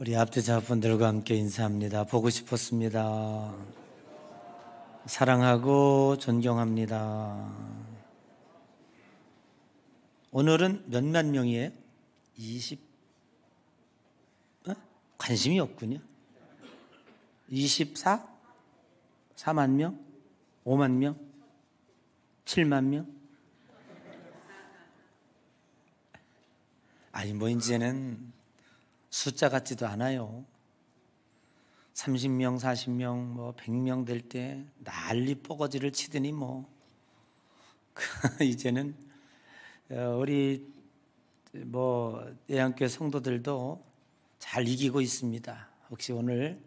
우리 앞뒤자분들과 함께 인사합니다. 보고 싶었습니다. 사랑하고 존경합니다. 오늘은 몇몇 명이에요? 20? 관심이 없군요. 24? 4만 명? 5만 명? 7만 명? 아니 뭐 이제는 숫자 같지도 않아요. 30명, 40명, 뭐 100명 될 때 난리 뽀거지를 치더니 뭐 이제는 우리 뭐 예양교회 성도들도 잘 이기고 있습니다. 혹시 오늘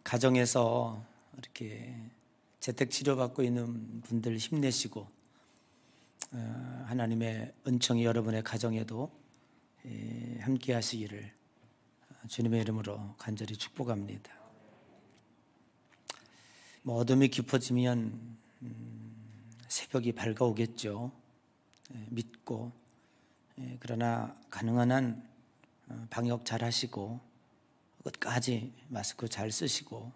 가정에서 이렇게 재택 치료받고 있는 분들 힘내시고 하나님의 은총이 여러분의 가정에도 함께 하시기를 주님의 이름으로 간절히 축복합니다. 뭐 어둠이 깊어지면 새벽이 밝아오겠죠. 믿고 그러나 가능한 한 방역 잘 하시고 끝까지 마스크 잘 쓰시고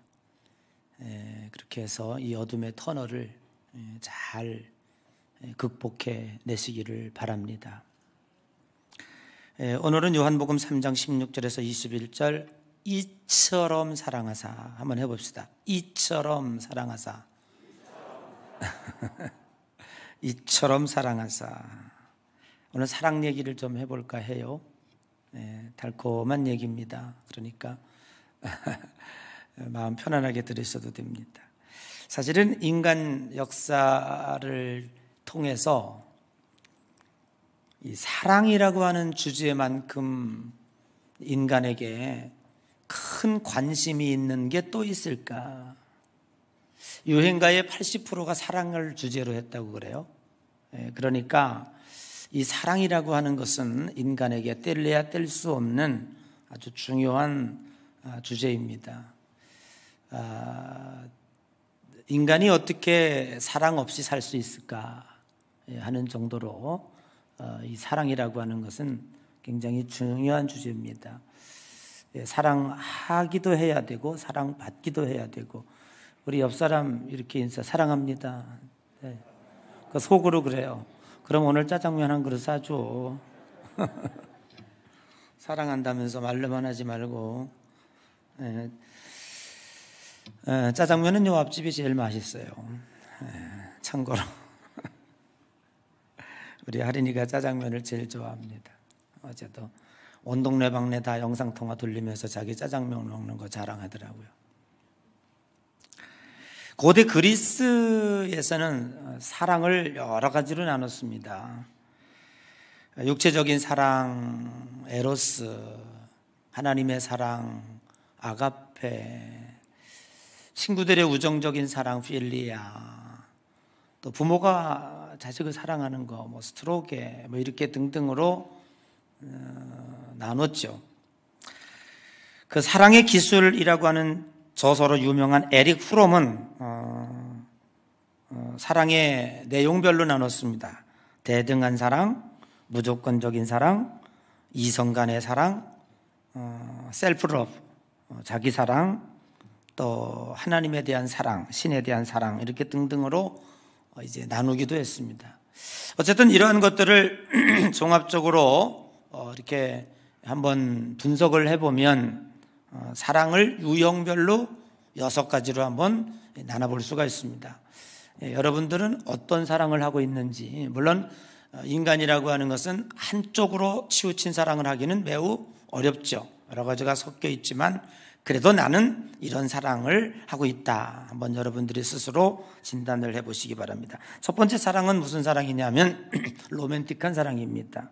그렇게 해서 이 어둠의 터널을 잘 극복해 내시기를 바랍니다. 오늘은 요한복음 3장 16절에서 21절 이처럼 사랑하사 한번 해봅시다. 이처럼 사랑하사 이처럼 사랑하사. 오늘 사랑 얘기를 좀 해볼까 해요. 달콤한 얘기입니다. 그러니까 마음 편안하게 들으셔도 됩니다. 사실은 인간 역사를 통해서 이 사랑이라고 하는 주제만큼 인간에게 큰 관심이 있는 게 또 있을까? 유행가의 80%가 사랑을 주제로 했다고 그래요. 그러니까 이 사랑이라고 하는 것은 인간에게 뗄래야 뗄 수 없는 아주 중요한 주제입니다. 인간이 어떻게 사랑 없이 살 수 있을까 하는 정도로 이 사랑이라고 하는 것은 굉장히 중요한 주제입니다. 사랑하기도 해야 되고 사랑받기도 해야 되고 우리 옆 사람 이렇게 인사 사랑합니다. 그 속으로 그래요. 그럼 오늘 짜장면 한 그릇 사줘. 사랑한다면서 말로만 하지 말고. 짜장면은 요 앞집이 제일 맛있어요. 참고로 우리 하린이가 짜장면을 제일 좋아합니다. 어제도 온 동네 방네 다 영상통화 돌리면서 자기 짜장면 먹는 거 자랑하더라고요. 고대 그리스에서는 사랑을 여러 가지로 나눴습니다. 육체적인 사랑, 에로스, 하나님의 사랑, 아가페, 친구들의 우정적인 사랑, 필리아, 또 부모가 자식을 사랑하는 거, 뭐 스트로게, 뭐 이렇게 등등으로 나눴죠. 그 사랑의 기술이라고 하는 저서로 유명한 에릭 프롬은 사랑의 내용별로 나눴습니다. 대등한 사랑, 무조건적인 사랑, 이성 간의 사랑, 셀프 러브, 자기 사랑, 또 하나님에 대한 사랑, 신에 대한 사랑 이렇게 등등으로 이제 나누기도 했습니다. 어쨌든 이러한 것들을 종합적으로 이렇게 한번 분석을 해보면 사랑을 유형별로 6가지로 한번 나눠볼 수가 있습니다. 여러분들은 어떤 사랑을 하고 있는지, 물론 인간이라고 하는 것은 한쪽으로 치우친 사랑을 하기는 매우 어렵죠. 여러 가지가 섞여 있지만 그래도 나는 이런 사랑을 하고 있다. 한번 여러분들이 스스로 진단을 해보시기 바랍니다. 첫 번째 사랑은 무슨 사랑이냐면 로맨틱한 사랑입니다.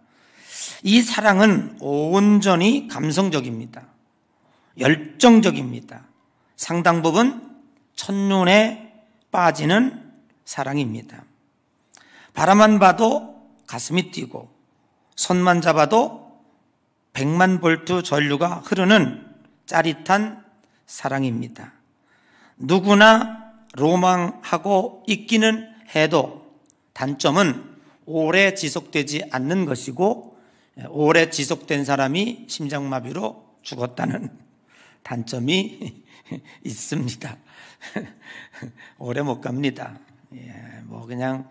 이 사랑은 온전히 감성적입니다. 열정적입니다. 상당 부분 첫눈에 빠지는 사랑입니다. 바라만 봐도 가슴이 뛰고 손만 잡아도 100만 볼트 전류가 흐르는 짜릿한 사랑입니다. 누구나 로망하고 있기는 해도 단점은 오래 지속되지 않는 것이고 오래 지속된 사람이 심장마비로 죽었다는 단점이 있습니다. 오래 못 갑니다. 그냥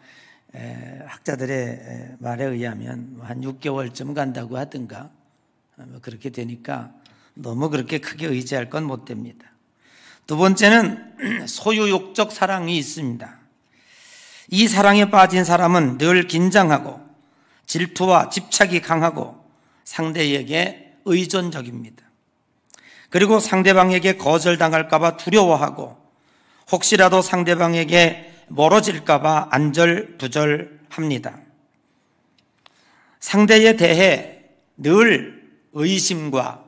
학자들의 말에 의하면 한 6개월쯤 간다고 하든가 그렇게 되니까 너무 그렇게 크게 의지할 건 못 됩니다. 두 번째는 소유욕적 사랑이 있습니다. 이 사랑에 빠진 사람은 늘 긴장하고 질투와 집착이 강하고 상대에게 의존적입니다. 그리고 상대방에게 거절당할까 봐 두려워하고 혹시라도 상대방에게 멀어질까 봐 안절부절합니다. 상대에 대해 늘 의심과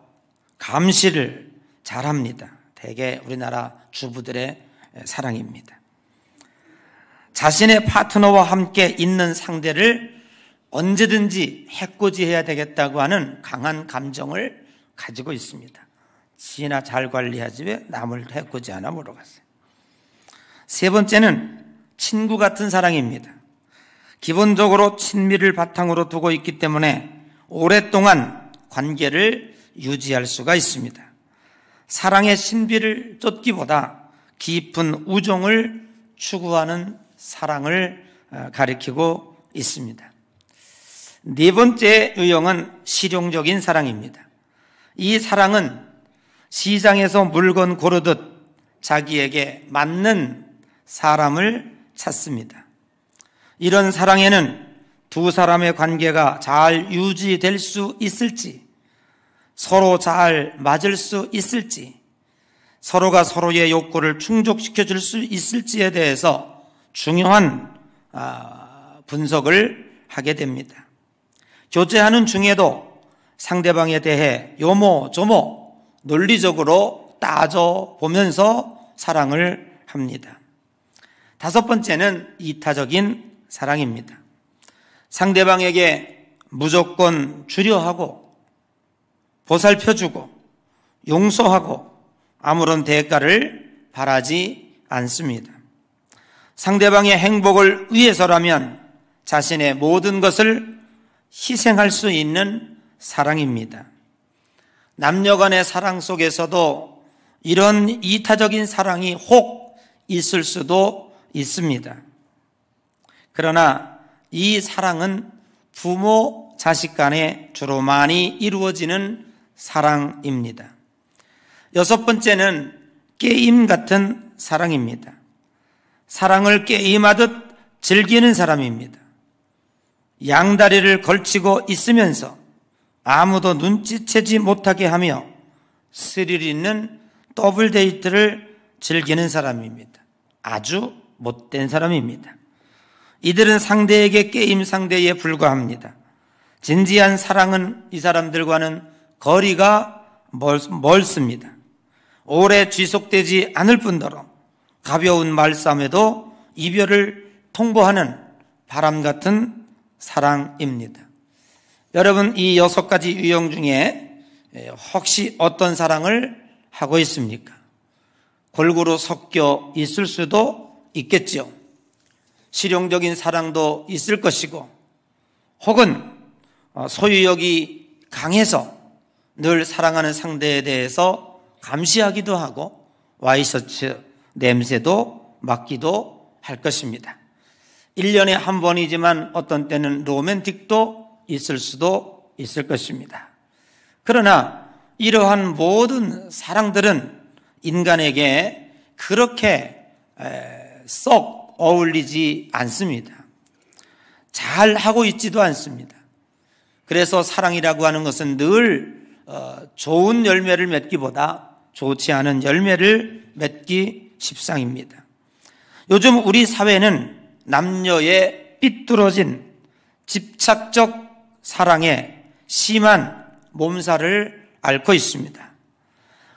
감시를 잘합니다. 대개 우리나라 주부들의 사랑입니다. 자신의 파트너와 함께 있는 상대를 언제든지 해코지해야 되겠다고 하는 강한 감정을 가지고 있습니다. 지나 잘 관리하지 왜 남을 해코지하나 물어봤어요. 세 번째는 친구 같은 사랑입니다. 기본적으로 친밀을 바탕으로 두고 있기 때문에 오랫동안 관계를 유지할 수가 있습니다. 사랑의 신비를 쫓기보다 깊은 우정을 추구하는 사랑을 가리키고 있습니다. 네 번째 유형은 실용적인 사랑입니다. 이 사랑은 시장에서 물건 고르듯 자기에게 맞는 사람을 찾습니다. 이런 사랑에는 두 사람의 관계가 잘 유지될 수 있을지, 서로 잘 맞을 수 있을지, 서로가 서로의 욕구를 충족시켜 줄 수 있을지에 대해서 중요한 분석을 하게 됩니다. 교제하는 중에도 상대방에 대해 요모조모 논리적으로 따져보면서 사랑을 합니다. 다섯 번째는 이타적인 사랑입니다. 상대방에게 무조건 주려하고 보살펴주고 용서하고 아무런 대가를 바라지 않습니다. 상대방의 행복을 위해서라면 자신의 모든 것을 희생할 수 있는 사랑입니다. 남녀 간의 사랑 속에서도 이런 이타적인 사랑이 혹 있을 수도 있습니다. 그러나 이 사랑은 부모, 자식 간에 주로 많이 이루어지는 사랑입니다. 여섯 번째는 게임 같은 사랑입니다. 사랑을 게임하듯 즐기는 사람입니다. 양다리를 걸치고 있으면서 아무도 눈치채지 못하게 하며 스릴 있는 더블 데이트를 즐기는 사람입니다. 아주 못된 사람입니다. 이들은 상대에게 게임 상대에 불과합니다. 진지한 사랑은 이 사람들과는 거리가 멀습니다. 오래 지속되지 않을 뿐더러 가벼운 말싸움에도 이별을 통보하는 바람 같은 사랑입니다. 여러분, 이 6가지 유형 중에 혹시 어떤 사랑을 하고 있습니까? 골고루 섞여 있을 수도 있겠죠. 실용적인 사랑도 있을 것이고, 혹은 소유욕이 강해서 늘 사랑하는 상대에 대해서 감시하기도 하고 와이셔츠 냄새도 맡기도 할 것입니다. 1년에 한 번이지만 어떤 때는 로맨틱도 있을 수도 있을 것입니다. 그러나 이러한 모든 사랑들은 인간에게 그렇게 썩 어울리지 않습니다. 잘 하고 있지도 않습니다. 그래서 사랑이라고 하는 것은 늘 좋은 열매를 맺기보다 좋지 않은 열매를 맺기 십상입니다. 요즘 우리 사회는 남녀의 삐뚤어진 집착적 사랑에 심한 몸살을 앓고 있습니다.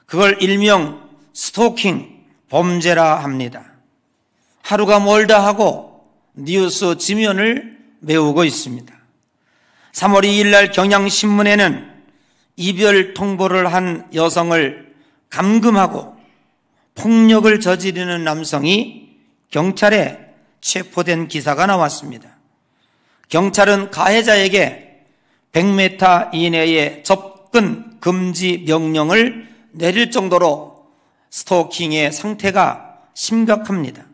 그걸 일명 스토킹 범죄라 합니다. 하루가 멀다 하고 뉴스 지면을 메우고 있습니다. 3월 2일 날 경향신문에는 이별 통보를 한 여성을 감금하고 폭력을 저지르는 남성이 경찰에 체포된 기사가 나왔습니다. 경찰은 가해자에게 100m 이내에 접근 금지 명령을 내릴 정도로 스토킹의 상태가 심각합니다.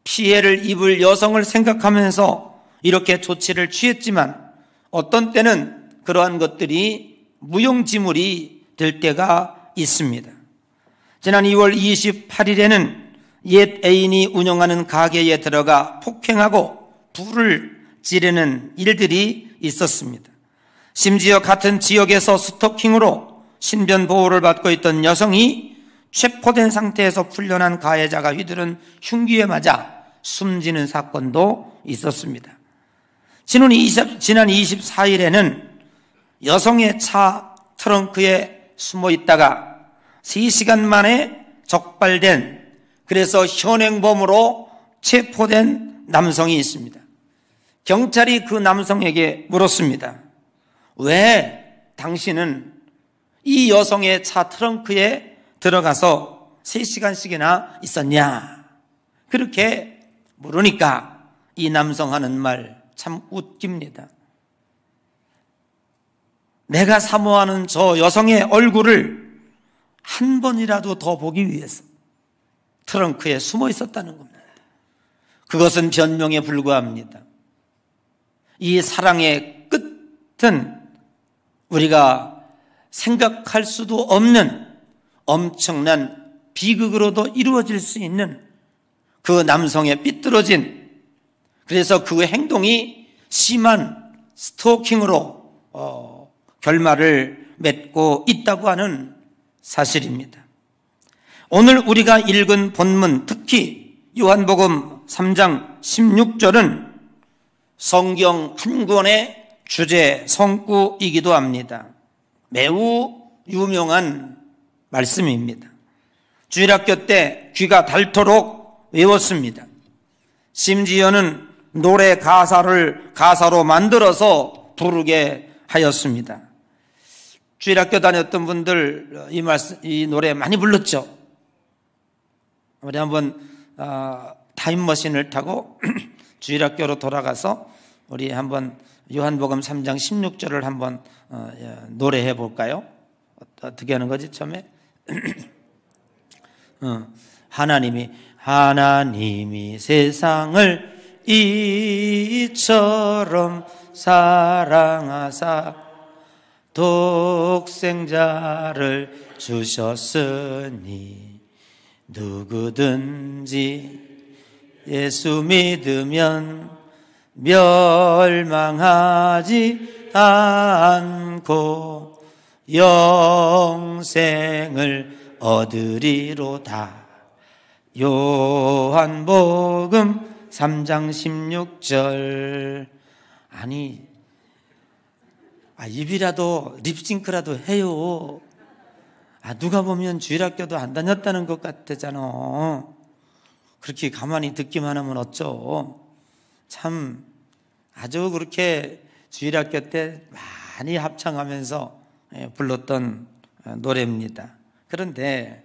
피해를 입을 여성을 생각하면서 이렇게 조치를 취했지만 어떤 때는 그러한 것들이 무용지물이 될 때가 있습니다. 지난 2월 28일에는 옛 애인이 운영하는 가게에 들어가 폭행하고 불을 지르는 일들이 있었습니다. 심지어 같은 지역에서 스토킹으로 신변 보호를 받고 있던 여성이 체포된 상태에서 풀려난 가해자가 휘두른 흉기에 맞아 숨지는 사건도 있었습니다. 지난 24일에는 여성의 차 트렁크에 숨어 있다가 3시간 만에 적발된, 그래서 현행범으로 체포된 남성이 있습니다. 경찰이 그 남성에게 물었습니다. 왜 당신은 이 여성의 차 트렁크에 들어가서 3시간씩이나 있었냐? 그렇게 물으니까 이 남성 하는 말 참 웃깁니다. 내가 사모하는 저 여성의 얼굴을 한 번이라도 더 보기 위해서 트렁크에 숨어 있었다는 겁니다. 그것은 변명에 불과합니다. 이 사랑의 끝은 우리가 생각할 수도 없는 엄청난 비극으로도 이루어질 수 있는 그 남성의 삐뚤어진, 그래서 그 행동이 심한 스토킹으로 결말을 맺고 있다고 하는 사실입니다. 오늘 우리가 읽은 본문, 특히 요한복음 3장 16절은 성경 한 권의 주제 성구이기도 합니다. 매우 유명한 말씀입니다. 주일학교 때 귀가 닳도록 외웠습니다. 심지어는 노래 가사로 만들어서 부르게 하였습니다. 주일학교 다녔던 분들 이 노래 많이 불렀죠. 우리 한번 타임머신을 타고 주일학교로 돌아가서 우리 한번 요한복음 3장 16절을 한번 노래해 볼까요? 어떻게 하는 거지 처음에? 하나님이 세상을 이처럼 사랑하사 독생자를 주셨으니 누구든지 예수 믿으면 멸망하지 않고 영생을 얻으리로다. 요한복음 3장 16절. 아니, 입이라도 립싱크라도 해요. 누가 보면 주일학교도 안 다녔다는 것 같잖아. 그렇게 가만히 듣기만 하면 어쩌. 참 아주 그렇게 주일학교 때 많이 합창하면서 불렀던 노래입니다. 그런데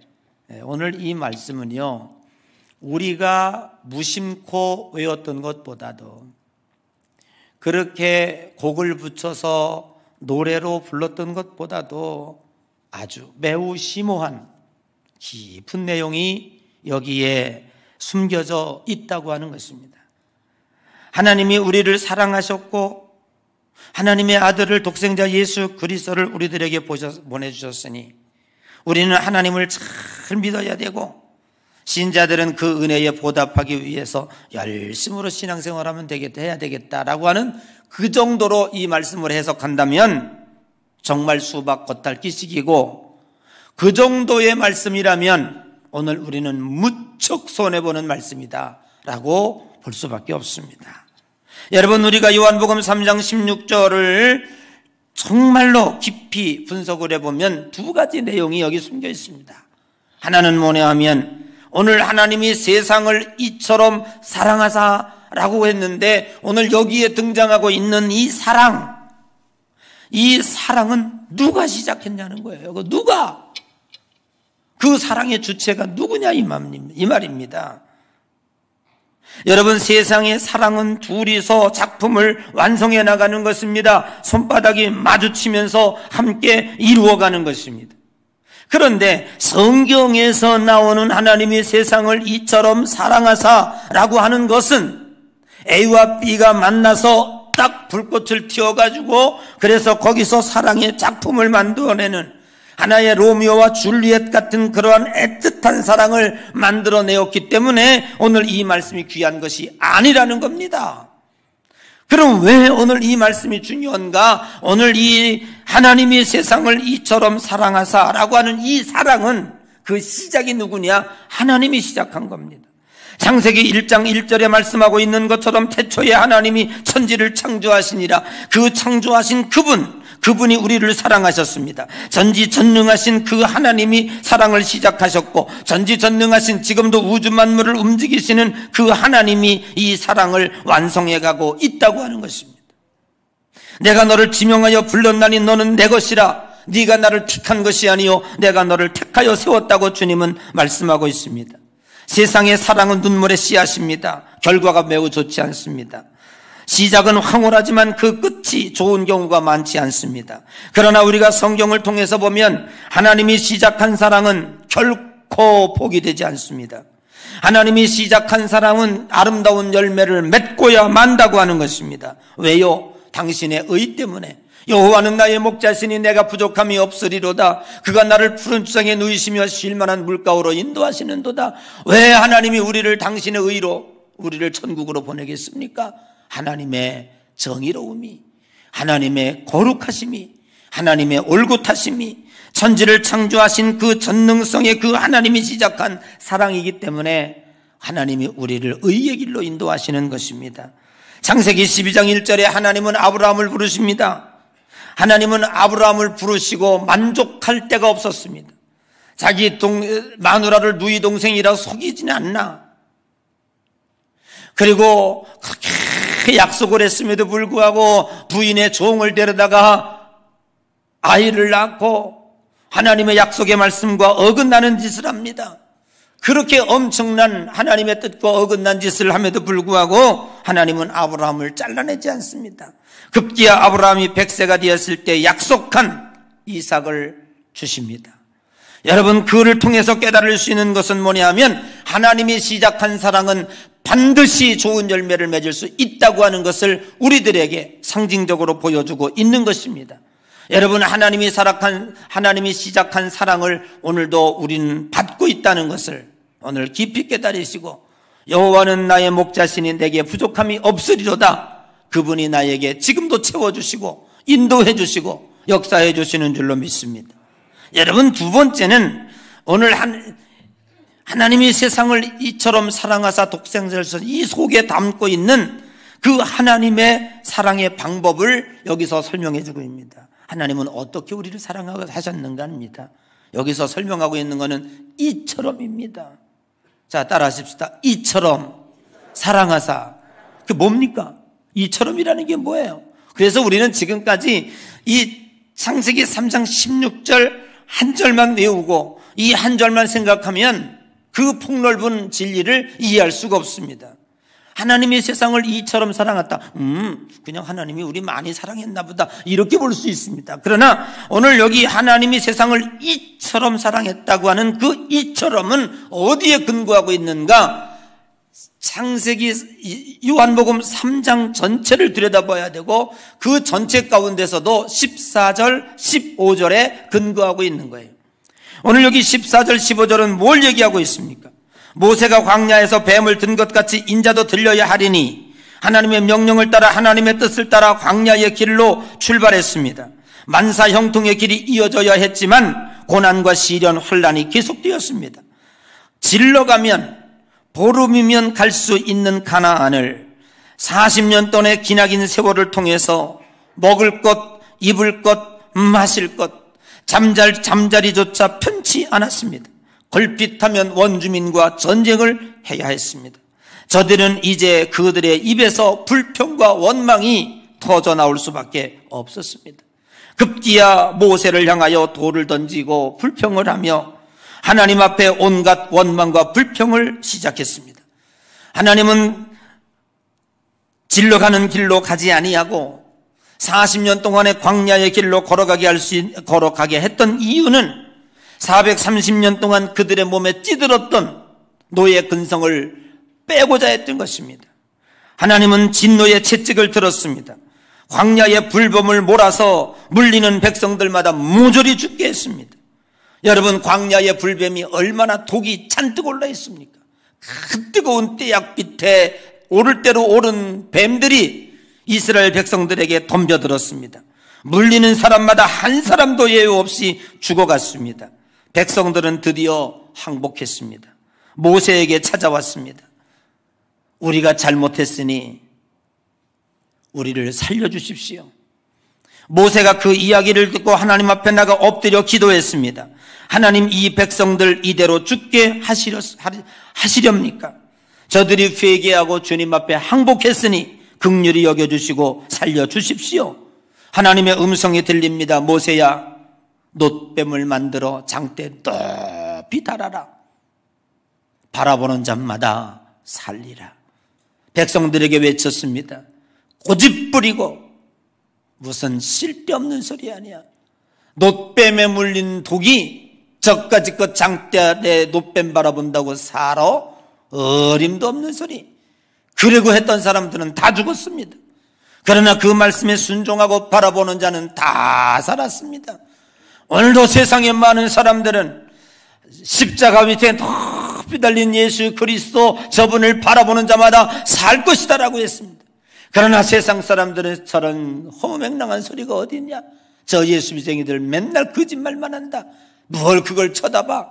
오늘 이 말씀은요, 우리가 무심코 외웠던 것보다도 그렇게 곡을 붙여서 노래로 불렀던 것보다도 아주 매우 심오한 깊은 내용이 여기에 숨겨져 있다고 하는 것입니다. 하나님이 우리를 사랑하셨고 하나님의 아들을 독생자 예수 그리스도를 우리들에게 보내주셨으니 우리는 하나님을 잘 믿어야 되고 신자들은 그 은혜에 보답하기 위해서 열심으로 신앙생활하면 되겠다, 해야 되겠다라고 하는 그 정도로 이 말씀을 해석한다면 정말 수박 겉핥기식이고, 그 정도의 말씀이라면 오늘 우리는 무척 손해보는 말씀이다라고 볼 수밖에 없습니다. 여러분, 우리가 요한복음 3장 16절을 정말로 깊이 분석을 해보면 두 가지 내용이 여기 숨겨 있습니다. 하나는 뭐냐 하면 오늘 하나님이 세상을 이처럼 사랑하사라고 했는데 오늘 여기에 등장하고 있는 이 사랑은 누가 시작했냐는 거예요. 누가? 그 사랑의 주체가 누구냐 이 말입니다. 여러분, 세상의 사랑은 둘이서 작품을 완성해 나가는 것입니다. 손바닥이 마주치면서 함께 이루어가는 것입니다. 그런데 성경에서 나오는 하나님이 세상을 이처럼 사랑하사라고 하는 것은 A와 B가 만나서 딱 불꽃을 튀어가지고 그래서 거기서 사랑의 작품을 만들어내는 하나의 로미오와 줄리엣 같은 그러한 애틋한 사랑을 만들어내었기 때문에 오늘 이 말씀이 귀한 것이 아니라는 겁니다. 그럼 왜 오늘 이 말씀이 중요한가? 오늘 이 하나님이 세상을 이처럼 사랑하사라고 하는 이 사랑은 그 시작이 누구냐? 하나님이 시작한 겁니다. 창세기 1장 1절에 말씀하고 있는 것처럼 태초에 하나님이 천지를 창조하시니라. 그 창조하신 그분이 우리를 사랑하셨습니다. 전지전능하신 그 하나님이 사랑을 시작하셨고 전지전능하신 지금도 우주 만물을 움직이시는 그 하나님이 이 사랑을 완성해가고 있다고 하는 것입니다. 내가 너를 지명하여 불렀나니 너는 내 것이라. 네가 나를 택한 것이 아니요 내가 너를 택하여 세웠다고 주님은 말씀하고 있습니다. 세상의 사랑은 눈물의 씨앗입니다. 결과가 매우 좋지 않습니다. 시작은 황홀하지만 그 끝이 좋은 경우가 많지 않습니다. 그러나 우리가 성경을 통해서 보면 하나님이 시작한 사랑은 결코 포기되지 않습니다. 하나님이 시작한 사랑은 아름다운 열매를 맺고야 만다고 하는 것입니다. 왜요? 당신의 의 때문에. 여호와는 나의 목자시니 내가 부족함이 없으리로다. 그가 나를 푸른 추장에 누이시며 쉴만한 물가로 인도하시는도다. 왜 하나님이 우리를 당신의 의로 우리를 천국으로 보내겠습니까? 하나님의 정의로움이, 하나님의 거룩하심이, 하나님의 올곧하심이, 천지를 창조하신 그 전능성의 그 하나님이 시작한 사랑이기 때문에 하나님이 우리를 의의 길로 인도하시는 것입니다. 창세기 12장 1절에 하나님은 아브라함을 부르십니다. 하나님은 아브라함을 부르시고 만족할 데가 없었습니다. 자기 마누라를 누이 동생이라 속이지는 않나. 그리고 그렇게 약속을 했음에도 불구하고 부인의 종을 데려다가 아이를 낳고 하나님의 약속의 말씀과 어긋나는 짓을 합니다. 그렇게 엄청난 하나님의 뜻과 어긋난 짓을 함에도 불구하고 하나님은 아브라함을 잘라내지 않습니다. 급기야 아브라함이 100세가 되었을 때 약속한 이삭을 주십니다. 여러분, 그를 통해서 깨달을 수 있는 것은 뭐냐면 하나님이 시작한 사랑은 반드시 좋은 열매를 맺을 수 있다고 하는 것을 우리들에게 상징적으로 보여주고 있는 것입니다. 여러분, 하나님이 시작한 사랑을 오늘도 우리는 받고 있다는 것을 오늘 깊이 깨달으시고 여호와는 나의 목자시니 내게 부족함이 없으리로다. 그분이 나에게 지금도 채워주시고 인도해 주시고 역사해 주시는 줄로 믿습니다. 여러분, 두 번째는 오늘 하나님이 세상을 이처럼 사랑하사 독생자를 주셔서 이 속에 담고 있는 그 하나님의 사랑의 방법을 여기서 설명해 주고 있습니다. 하나님은 어떻게 우리를 사랑하셨는가 합니다. 여기서 설명하고 있는 것은 이처럼입니다. 자, 따라 하십시다. 이처럼 사랑하사. 그게 뭡니까? 이처럼이라는 게 뭐예요? 그래서 우리는 지금까지 이 창세기 3장 16절 한 절만 외우고 이 한 절만 생각하면 그 폭넓은 진리를 이해할 수가 없습니다. 하나님이 세상을 이처럼 사랑했다. 그냥 하나님이 우리 많이 사랑했나 보다. 이렇게 볼 수 있습니다. 그러나 오늘 여기 하나님이 세상을 이처럼 사랑했다고 하는 그 이처럼은 어디에 근거하고 있는가? 창세기 요한복음 3장 전체를 들여다봐야 되고 그 전체 가운데서도 14절, 15절에 근거하고 있는 거예요. 오늘 여기 14절, 15절은 뭘 얘기하고 있습니까? 모세가 광야에서 뱀을 든 것 같이 인자도 들려야 하리니 하나님의 명령을 따라 하나님의 뜻을 따라 광야의 길로 출발했습니다. 만사 형통의 길이 이어져야 했지만 고난과 시련, 환난이 계속되었습니다. 질러가면 보름이면 갈 수 있는 가나안을 40년 동안의 기나긴 세월을 통해서 먹을 것, 입을 것, 마실 것, 잠자리조차 편치 않았습니다. 걸핏하면 원주민과 전쟁을 해야 했습니다. 저들은 이제 그들의 입에서 불평과 원망이 터져 나올 수밖에 없었습니다. 급기야 모세를 향하여 돌을 던지고 불평을 하며 하나님 앞에 온갖 원망과 불평을 시작했습니다. 하나님은 질러가는 길로 가지 아니하고 40년 동안의 광야의 길로 걸어가게 했던 이유는 430년 동안 그들의 몸에 찌들었던 노예 근성을 빼고자 했던 것입니다. 하나님은 진노의 채찍을 들었습니다. 광야의 불범을 몰아서 물리는 백성들마다 모조리 죽게 했습니다. 여러분, 광야의 불뱀이 얼마나 독이 잔뜩 올라 있습니까? 그 뜨거운 떼약빛에 오를 대로 오른 뱀들이 이스라엘 백성들에게 덤벼들었습니다. 물리는 사람마다 한 사람도 예외 없이 죽어갔습니다. 백성들은 드디어 항복했습니다. 모세에게 찾아왔습니다. 우리가 잘못했으니 우리를 살려주십시오. 모세가 그 이야기를 듣고 하나님 앞에 나가 엎드려 기도했습니다. 하나님, 이 백성들 이대로 죽게 하시렵니까? 저들이 회개하고 주님 앞에 항복했으니 긍휼히 여겨주시고 살려주십시오. 하나님의 음성이 들립니다. 모세야, 놋뱀을 만들어 장대에 높이 달아라. 바라보는 자마다 살리라. 백성들에게 외쳤습니다. 고집부리고 무슨 쓸데없는 소리 아니야. 놋뱀에 물린 독이 저까지껏 장대 아래 놋뱀 바라본다고 살아? 어림도 없는 소리. 그러고 했던 사람들은 다 죽었습니다. 그러나 그 말씀에 순종하고 바라보는 자는 다 살았습니다. 오늘도 세상에 많은 사람들은 십자가 밑에 높이 달린 예수 그리스도 저분을 바라보는 자마다 살 것이다 라고 했습니다. 그러나 세상 사람들은 저런 허무맹랑한 소리가 어디 있냐? 저 예수 비쟁이들 맨날 거짓말만 한다. 뭘 그걸 쳐다봐?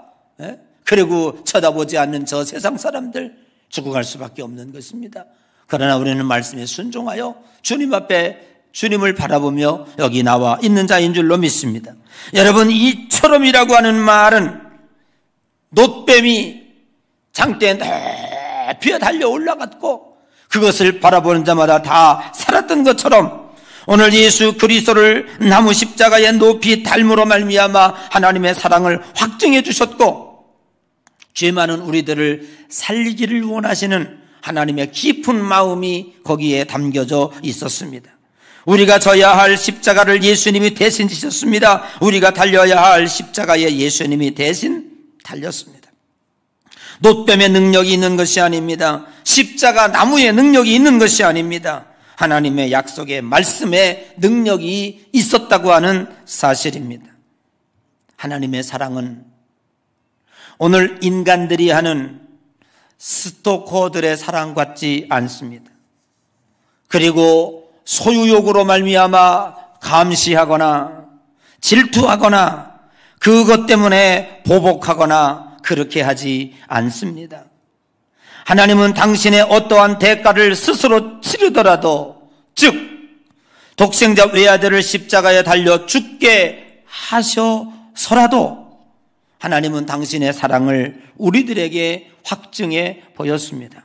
그리고 쳐다보지 않는 저 세상 사람들 죽어갈 수밖에 없는 것입니다. 그러나 우리는 말씀에 순종하여 주님 앞에 주님을 바라보며 여기 나와 있는 자인 줄로 믿습니다. 여러분, 이처럼이라고 하는 말은 놋뱀이 장대에 높이 달려 올라갔고 그것을 바라보는 자마다 다 살았던 것처럼 오늘 예수 그리스도를 나무 십자가에 높이 달므로 말미암아 하나님의 사랑을 확증해 주셨고 죄 많은 우리들을 살리기를 원하시는 하나님의 깊은 마음이 거기에 담겨져 있었습니다. 우리가 져야 할 십자가를 예수님이 대신 지셨습니다. 우리가 달려야 할 십자가에 예수님이 대신 달렸습니다. 놋뱀의 능력이 있는 것이 아닙니다. 십자가 나무의 능력이 있는 것이 아닙니다. 하나님의 약속의 말씀에 능력이 있었다고 하는 사실입니다. 하나님의 사랑은 오늘 인간들이 하는 스토커들의 사랑 같지 않습니다. 그리고 소유욕으로 말미암아 감시하거나 질투하거나 그것 때문에 보복하거나 그렇게 하지 않습니다. 하나님은 당신의 어떠한 대가를 스스로 치르더라도, 즉 독생자 외아들을 십자가에 달려 죽게 하셔서라도 하나님은 당신의 사랑을 우리들에게 확증해 보였습니다.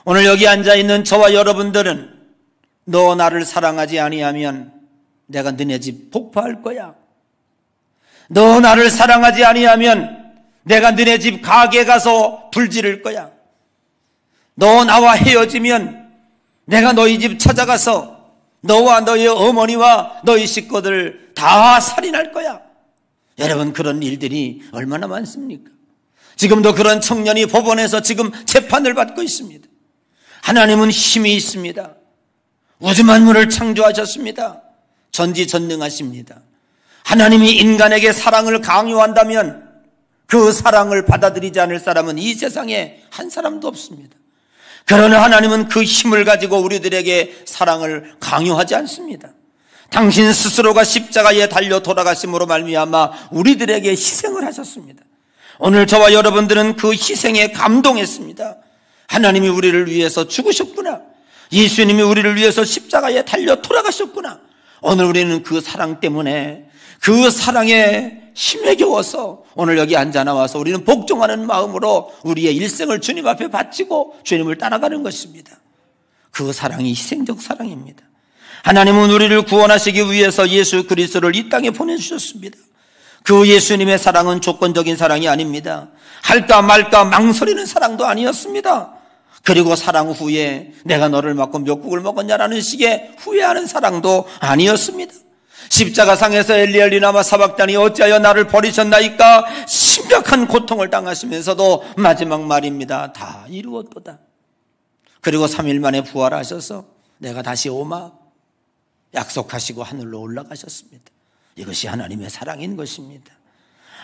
오늘 여기 앉아있는 저와 여러분들은 너 나를 사랑하지 아니하면 내가 너네 집 폭파할 거야. 너 나를 사랑하지 아니하면 내가 너네 집 가게에 가서 불 지를 거야. 너 나와 헤어지면 내가 너희 집 찾아가서 너와 너희 어머니와 너희 식구들 다 살인할 거야. 여러분, 그런 일들이 얼마나 많습니까? 지금도 그런 청년이 법원에서 지금 재판을 받고 있습니다. 하나님은 힘이 있습니다. 우주 만물을 창조하셨습니다. 전지전능하십니다. 하나님이 인간에게 사랑을 강요한다면 그 사랑을 받아들이지 않을 사람은 이 세상에 한 사람도 없습니다. 그러나 하나님은 그 힘을 가지고 우리들에게 사랑을 강요하지 않습니다. 당신 스스로가 십자가에 달려 돌아가심으로 말미암아 우리들에게 희생을 하셨습니다. 오늘 저와 여러분들은 그 희생에 감동했습니다. 하나님이 우리를 위해서 죽으셨구나. 예수님이 우리를 위해서 십자가에 달려 돌아가셨구나. 오늘 우리는 그 사랑 때문에 그 사랑에 힘에 겨워서 오늘 여기 앉아 나와서 우리는 복종하는 마음으로 우리의 일생을 주님 앞에 바치고 주님을 따라가는 것입니다. 그 사랑이 희생적 사랑입니다. 하나님은 우리를 구원하시기 위해서 예수 그리스도를 이 땅에 보내주셨습니다. 그 예수님의 사랑은 조건적인 사랑이 아닙니다. 할까 말까 망설이는 사랑도 아니었습니다. 그리고 사랑 후에 내가 너를 맞고 몇 국을 먹었냐라는 식의 후회하는 사랑도 아니었습니다. 십자가상에서 엘리엘리나마 사박단이 어찌하여 나를 버리셨나이까 심각한 고통을 당하시면서도 마지막 말입니다. 다 이루었도다. 그리고 3일 만에 부활하셔서 내가 다시 오마 약속하시고 하늘로 올라가셨습니다. 이것이 하나님의 사랑인 것입니다.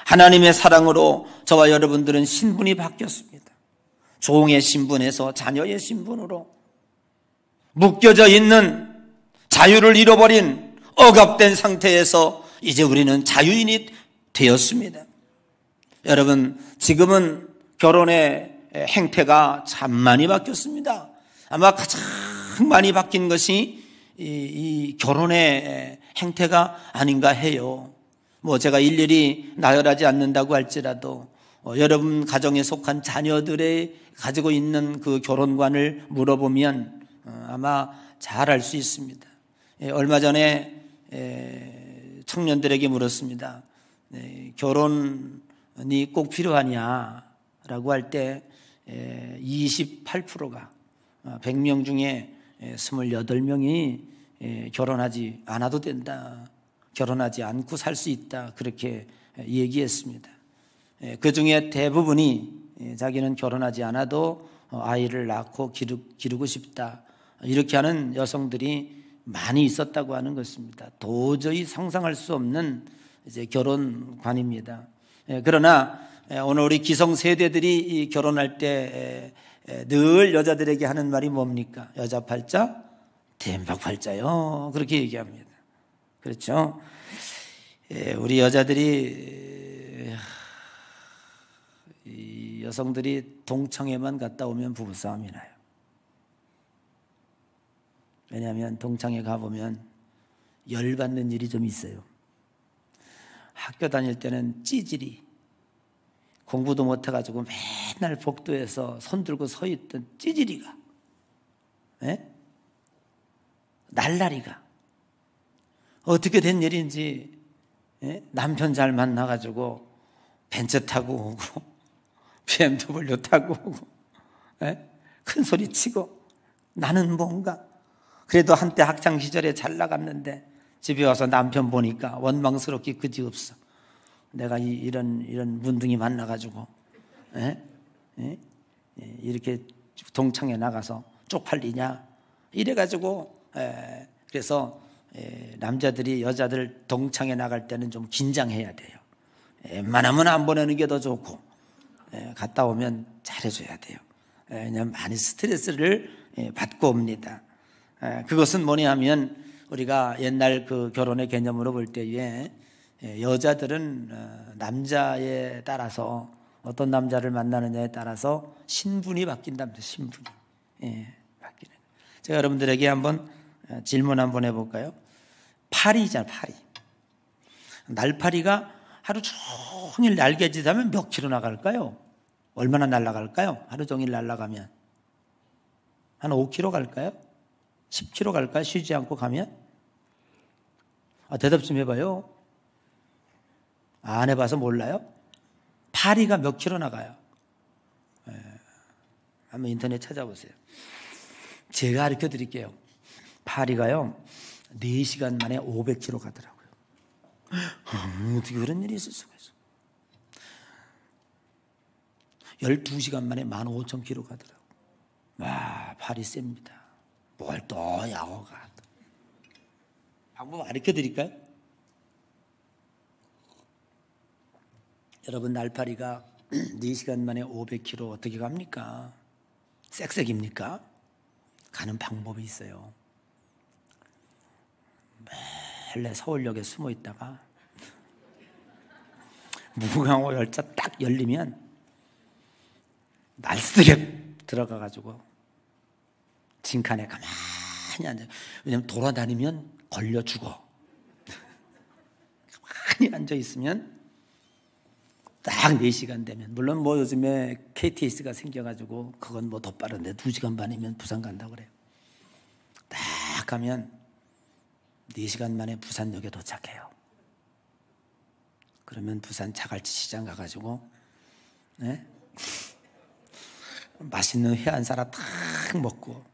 하나님의 사랑으로 저와 여러분들은 신분이 바뀌었습니다. 종의 신분에서 자녀의 신분으로 묶여져 있는 자유를 잃어버린 억압된 상태에서 이제 우리는 자유인이 되었습니다. 여러분, 지금은 결혼의 행태가 참 많이 바뀌었습니다. 아마 가장 많이 바뀐 것이 이 결혼의 행태가 아닌가 해요. 제가 일일이 나열하지 않는다고 할지라도 여러분 가정에 속한 자녀들의 가지고 있는 그 결혼관을 물어보면 아마 잘 알 수 있습니다. 얼마 전에 청년들에게 물었습니다. 결혼이 꼭 필요하냐라고 할 때 28%가 100명 중에 28명이 결혼하지 않아도 된다. 결혼하지 않고 살 수 있다. 그렇게 얘기했습니다. 그 중에 대부분이 자기는 결혼하지 않아도 아이를 낳고 기르고 싶다. 이렇게 하는 여성들이 많이 있었다고 하는 것입니다. 도저히 상상할 수 없는 이제 결혼관입니다. 그러나 오늘 우리 기성세대들이 결혼할 때 늘 여자들에게 하는 말이 뭡니까? 여자 팔자, 대박 팔자요. 그렇게 얘기합니다. 그렇죠? 우리 여자들이 이 여성들이 동창회만 갔다 오면 부부싸움이 나요. 왜냐하면 동창회 가보면 열받는 일이 좀 있어요. 학교 다닐 때는 찌질이 공부도 못해가지고 맨날 복도에서 손 들고 서 있던 찌질이가 날라리가 어떻게 된 일인지 남편 잘 만나가지고 벤츠 타고 오고 BMW 타고 오고 큰 소리 치고 나는 뭔가 그래도 한때 학창시절에 잘 나갔는데 집에 와서 남편 보니까 원망스럽게 그지없어. 내가 이런 문둥이 만나가지고 이렇게 동창회 나가서 쪽팔리냐 이래가지고 그래서 남자들이 여자들 동창회 나갈 때는 좀 긴장해야 돼요. 웬만하면 안 보내는 게 더 좋고 갔다 오면 잘해줘야 돼요. 왜냐하면 많이 스트레스를 받고 옵니다. 그것은 뭐냐 하면 우리가 옛날 그 결혼의 개념으로 볼 때에 여자들은 남자에 따라서 어떤 남자를 만나느냐에 따라서 신분이 바뀐답니다. 신분이 바뀌는. 제가 여러분들에게 한번 질문 한번 해볼까요? 파리잖아, 파리. 날파리가 하루 종일 날개짓하면 몇 킬로 나갈까요? 얼마나 날아갈까요? 하루 종일 날아가면 한 5km 갈까요? 10km 갈까요? 쉬지 않고 가면? 대답 좀 해봐요. 안 해봐서 몰라요? 파리가 몇 킬로 나가요? 한번 인터넷 찾아보세요. 제가 가르쳐 드릴게요. 파리가요 4시간 만에 500km 가더라고요. 어떻게 그런 일이 있을 수가 있어. 12시간 만에 15,000km 가더라고요. 와, 파리 셉니다. 뭘 또 야호가. 방법 가르쳐 드릴까요? 여러분, 날파리가 4시간 만에 500km 어떻게 갑니까? 쌕쌕입니까? 가는 방법이 있어요. 매일 서울역에 숨어 있다가 무궁화호 열차 딱 열리면 날쓰게 들어가가지고 징칸에 가만히 앉아. 왜냐면 돌아다니면 걸려 죽어. 가만히 앉아 있으면 딱 4시간 되면, 물론 뭐 요즘에 KTX가 생겨가지고 그건 뭐 더 빠른데 2시간 반이면 부산 간다고 그래요. 딱 가면 4시간 만에 부산역에 도착해요. 그러면 부산 자갈치 시장 가가지고 맛있는 회 한 사람 탁 먹고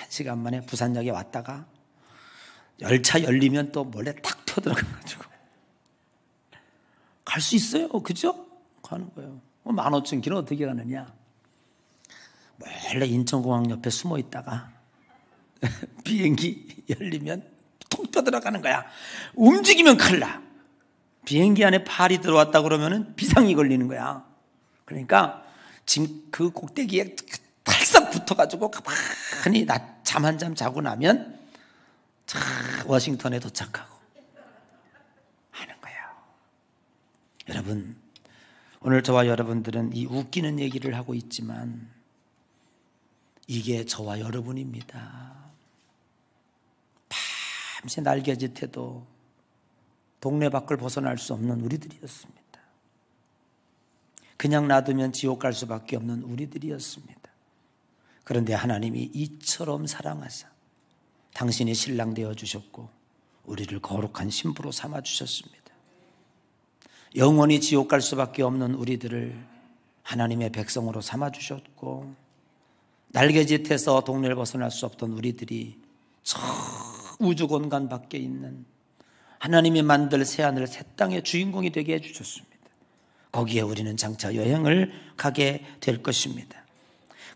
1시간 만에 부산역에 왔다가 열차 열리면 또 몰래 탁 튀어들어가가지고 갈 수 있어요. 그죠? 가는 거예요. 15,000km 어떻게 가느냐. 몰래 인천공항 옆에 숨어 있다가 비행기 열리면 톡 떠들어가는 거야. 움직이면 큰일 나. 비행기 안에 팔이 들어왔다 그러면 비상이 걸리는 거야. 그러니까 지금 그 꼭대기에 탈싹 붙어가지고 가만히 잠 한 잠 자고 나면 워싱턴에 도착하고 하는 거예요. 여러분, 오늘 저와 여러분들은 이 웃기는 얘기를 하고 있지만 이게 저와 여러분입니다. 밤새 날개짓해도 동네 밖을 벗어날 수 없는 우리들이었습니다. 그냥 놔두면 지옥 갈 수밖에 없는 우리들이었습니다. 그런데 하나님이 이처럼 사랑하사 당신이 신랑 되어주셨고 우리를 거룩한 신부로 삼아주셨습니다. 영원히 지옥 갈 수밖에 없는 우리들을 하나님의 백성으로 삼아주셨고 날개짓해서 동네를 벗어날 수 없던 우리들이 저 우주 공간 밖에 있는 하나님이 만들 새하늘 새 땅의 주인공이 되게 해주셨습니다. 거기에 우리는 장차 여행을 가게 될 것입니다.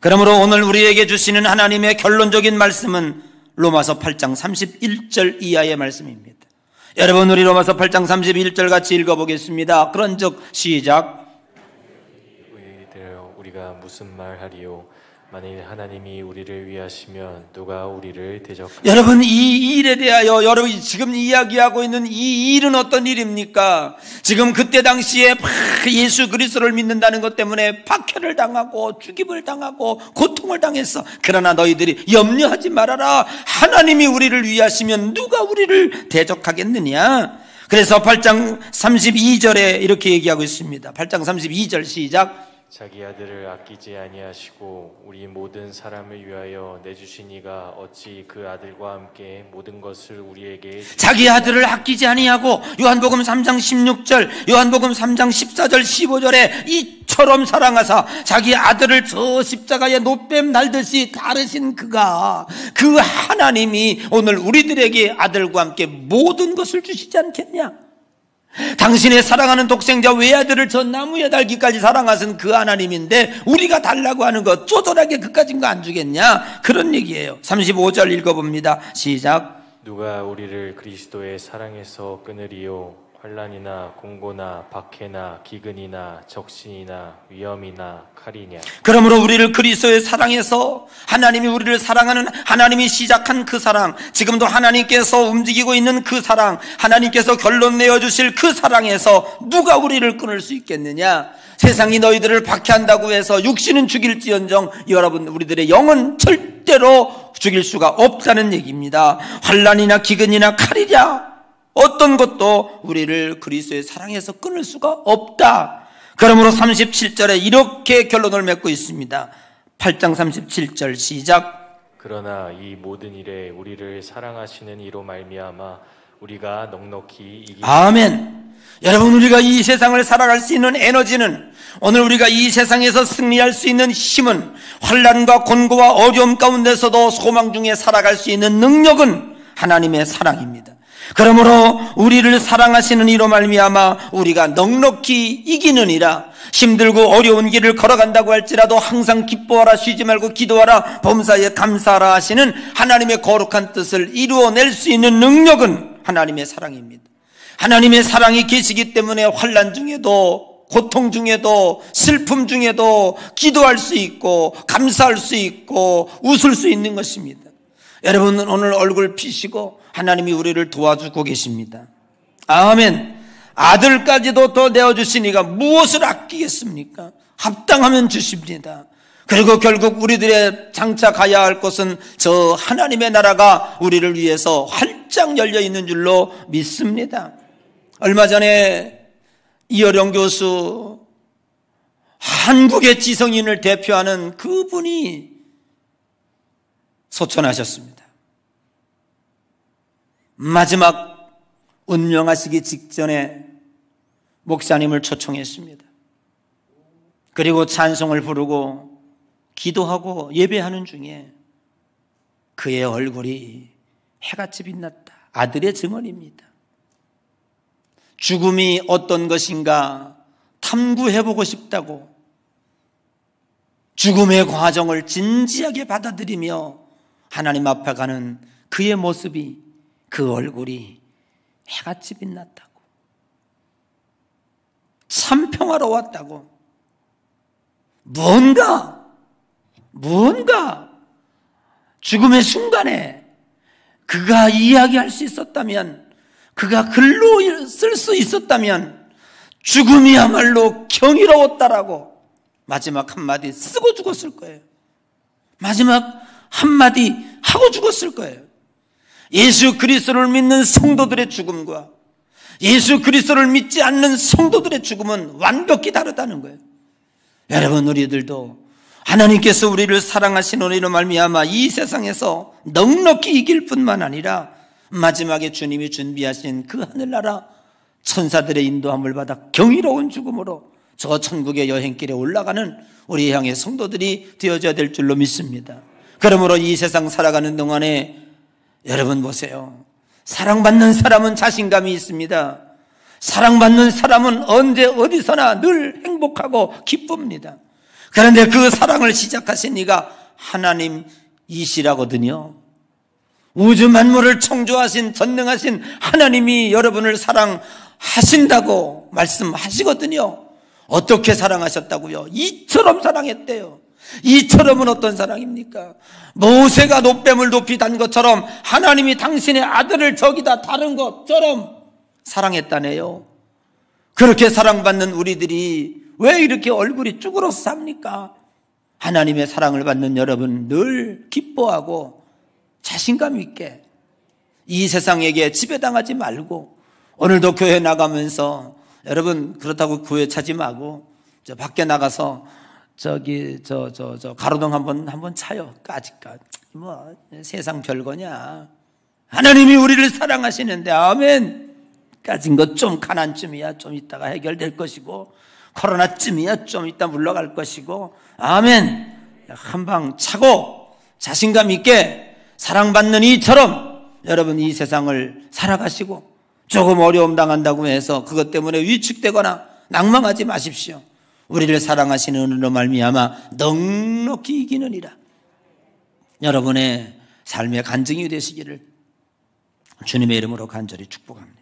그러므로 오늘 우리에게 주시는 하나님의 결론적인 말씀은 로마서 8장 31절 이하의 말씀입니다. 여러분, 우리 로마서 8장 31절 같이 읽어보겠습니다. 그런즉 시작. 우리가 무슨 말하리요? 만일 하나님이 우리를 위하시면 누가 우리를 대적하리요? 여러분, 이 일에 대하여 여러분이 지금 이야기하고 있는 이 일은 어떤 일입니까? 지금 그때 당시에 예수 그리스도를 믿는다는 것 때문에 박해를 당하고 죽임을 당하고 고통을 당했어. 그러나 너희들이 염려하지 말아라. 하나님이 우리를 위하시면 누가 우리를 대적하겠느냐? 그래서 8장 32절에 이렇게 얘기하고 있습니다. 8장 32절 시작. 자기 아들을 아끼지 아니하시고 우리 모든 사람을 위하여 내주신 이가 어찌 그 아들과 함께 모든 것을 우리에게 자기 아들을 아끼지 아니하고 요한복음 3장 16절 요한복음 3장 14절 15절에 이처럼 사랑하사 자기 아들을 저 십자가에 노뱀 날듯이 다르신 그가 그 하나님이 오늘 우리들에게 아들과 함께 모든 것을 주시지 않겠냐? 당신의 사랑하는 독생자 외아들을 저 나무에 달기까지 사랑하신 그 하나님인데 우리가 달라고 하는 것 쪼잔하게 그까진 거 안 주겠냐? 그런 얘기예요. 35절 읽어봅니다. 시작. 누가 우리를 그리스도의 사랑에서 끊으리요? 환난이나 공고나 박해나 기근이나 적신이나 위험이나 칼이냐? 그러므로 우리를 그리스도의 사랑에서 하나님이 우리를 사랑하는 하나님이 시작한 그 사랑, 지금도 하나님께서 움직이고 있는 그 사랑, 하나님께서 결론 내어주실 그 사랑에서 누가 우리를 끊을 수 있겠느냐? 세상이 너희들을 박해한다고 해서 육신은 죽일지언정 여러분 우리들의 영은 절대로 죽일 수가 없다는 얘기입니다. 환난이나 기근이나 칼이랴 어떤 것도 우리를 그리스도의 사랑에서 끊을 수가 없다. 그러므로 37절에 이렇게 결론을 맺고 있습니다. 8장 37절 시작. 그러나 이 모든 일에 우리를 사랑하시는 이로 말미암아 우리가 넉넉히 이기. 아멘. 여러분, 우리가 이 세상을 살아갈 수 있는 에너지는, 오늘 우리가 이 세상에서 승리할 수 있는 힘은, 환난과 곤고와 어려움 가운데서도 소망 중에 살아갈 수 있는 능력은 하나님의 사랑입니다. 그러므로 우리를 사랑하시는 이로 말미암아 우리가 넉넉히 이기느니라. 힘들고 어려운 길을 걸어간다고 할지라도 항상 기뻐하라, 쉬지 말고 기도하라, 범사에 감사하라 하시는 하나님의 거룩한 뜻을 이루어낼 수 있는 능력은 하나님의 사랑입니다. 하나님의 사랑이 계시기 때문에 환난 중에도, 고통 중에도, 슬픔 중에도 기도할 수 있고 감사할 수 있고 웃을 수 있는 것입니다. 여러분은 오늘 얼굴 피시고 하나님이 우리를 도와주고 계십니다. 아멘. 아들까지도 더 내어주시니까 무엇을 아끼겠습니까? 합당하면 주십니다. 그리고 결국 우리들의 장차 가야 할 곳은 저 하나님의 나라가 우리를 위해서 활짝 열려 있는 줄로 믿습니다. 얼마 전에 이어령 교수, 한국의 지성인을 대표하는 그분이 소천하셨습니다. 마지막 운명하시기 직전에 목사님을 초청했습니다. 그리고 찬송을 부르고 기도하고 예배하는 중에 그의 얼굴이 해같이 빛났다. 아들의 증언입니다. 죽음이 어떤 것인가 탐구해보고 싶다고 죽음의 과정을 진지하게 받아들이며 하나님 앞에 가는 그의 모습이, 그 얼굴이 해같이 빛났다고, 참 평화로웠다고, 뭔가 죽음의 순간에 그가 이야기할 수 있었다면, 그가 글로 쓸 수 있었다면 죽음이야말로 경이로웠다라고 마지막 한마디 쓰고 죽었을 거예요. 마지막 한마디 하고 죽었을 거예요. 예수 그리스도를 믿는 성도들의 죽음과 예수 그리스도를 믿지 않는 성도들의 죽음은 완벽히 다르다는 거예요. 여러분, 우리들도 하나님께서 우리를 사랑하시는 이로 말미암아 이 세상에서 넉넉히 이길 뿐만 아니라 마지막에 주님이 준비하신 그 하늘나라 천사들의 인도함을 받아 경이로운 죽음으로 저 천국의 여행길에 올라가는 우리 향의 성도들이 되어져야 될 줄로 믿습니다. 그러므로 이 세상 살아가는 동안에 여러분 보세요. 사랑받는 사람은 자신감이 있습니다. 사랑받는 사람은 언제 어디서나 늘 행복하고 기쁩니다. 그런데 그 사랑을 시작하신 이가 하나님이시라거든요. 우주 만물을 창조하신 전능하신 하나님이 여러분을 사랑하신다고 말씀하시거든요. 어떻게 사랑하셨다고요? 이처럼 사랑했대요. 이처럼은 어떤 사랑입니까? 모세가 놋뱀을 높이 단 것처럼 하나님이 당신의 아들을 저기다 다른 것처럼 사랑했다네요. 그렇게 사랑받는 우리들이 왜 이렇게 얼굴이 쭈그러서 삽니까? 하나님의 사랑을 받는 여러분 늘 기뻐하고 자신감 있게 이 세상에게 지배당하지 말고, 오늘도 교회 나가면서 여러분 그렇다고 교회 차지 말고 저 밖에 나가서 저기 저 가로등 한번 차요. 까짓까 뭐 세상 별거냐. 하나님이 우리를 사랑하시는데 아멘. 까진 것 좀 가난쯤이야 좀 있다가 해결될 것이고, 코로나쯤이야 좀 있다 물러갈 것이고, 아멘. 한방 차고 자신감 있게 사랑받는 이처럼 여러분 이 세상을 살아가시고, 조금 어려움 당한다고 해서 그것 때문에 위축되거나 낭망하지 마십시오. 우리를 사랑하시는 은혜로 말미암아 넉넉히 이기느니라. 여러분의 삶의 간증이 되시기를 주님의 이름으로 간절히 축복합니다.